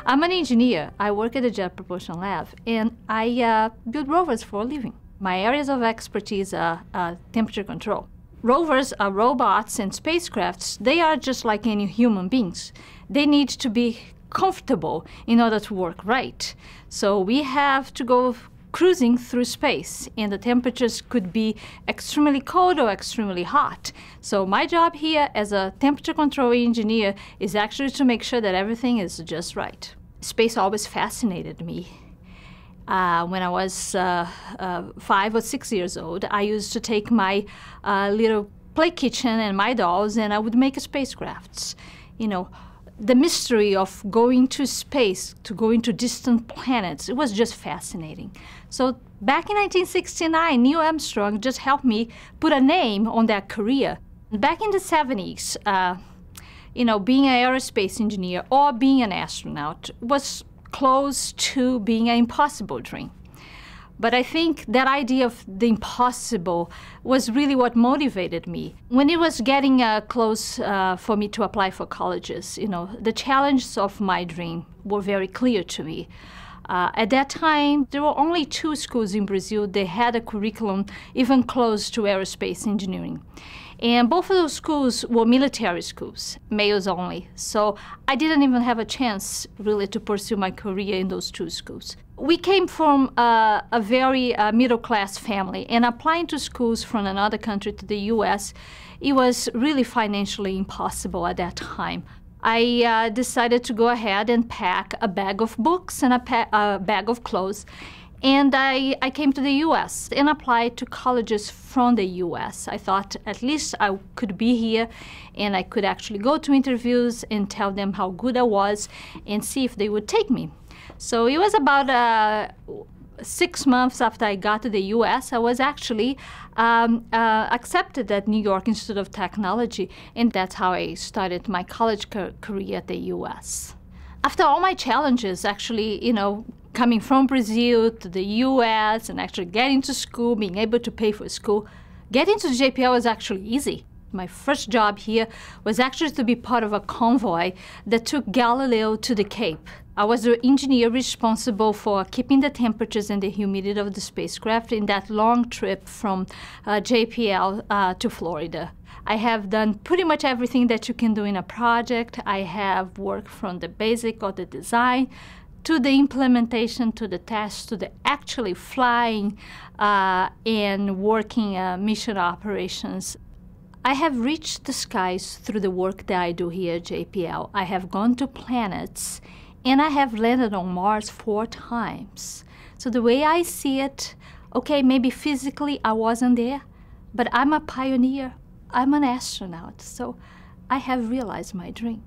I'm an engineer. I work at the Jet Propulsion lab, and I build rovers for a living. My areas of expertise are temperature control. Rovers are robots and spacecrafts. They are just like any human beings. They need to be comfortable in order to work right. So we have to go cruising through space, and the temperatures could be extremely cold or extremely hot. So my job here as a temperature control engineer is actually to make sure that everything is just right. Space always fascinated me. When I was 5 or 6 years old, I used to take my little play kitchen and my dolls, and I would make spacecrafts. You know, the mystery of going to space, to going to distant planets, it was just fascinating. So back in 1969, Neil Armstrong just helped me put a name on that career. Back in the 70s, you know, being an aerospace engineer or being an astronaut was close to being an impossible dream. But I think that idea of the impossible was really what motivated me. When it was getting close for me to apply for colleges, you know, the challenges of my dream were very clear to me. At that time, there were only 2 schools in Brazil that had a curriculum even close to aerospace engineering. And both of those schools were military schools, males only. So I didn't even have a chance, really, to pursue my career in those 2 schools. We came from a very middle-class family, and applying to schools from another country to the U.S., it was really financially impossible at that time. I decided to go ahead and pack a bag of books and a bag of clothes. And I came to the U.S. and applied to colleges from the U.S. I thought at least I could be here and I could actually go to interviews and tell them how good I was and see if they would take me. So it was about 6 months after I got to the U.S., I was actually accepted at New York Institute of Technology, and that's how I started my college career at the U.S. After all my challenges, actually, you know, coming from Brazil to the U.S. and actually getting to school, being able to pay for school, getting to JPL was actually easy. My first job here was actually to be part of a convoy that took Galileo to the Cape. I was the engineer responsible for keeping the temperatures and the humidity of the spacecraft in that long trip from JPL to Florida. I have done pretty much everything that you can do in a project. I have worked from the basic or the design to the implementation, to the test, to the actually flying and working mission operations. I have reached the skies through the work that I do here at JPL. I have gone to planets, and I have landed on Mars 4 times. So the way I see it, okay, maybe physically I wasn't there, but I'm a pioneer. I'm an astronaut, so I have realized my dream.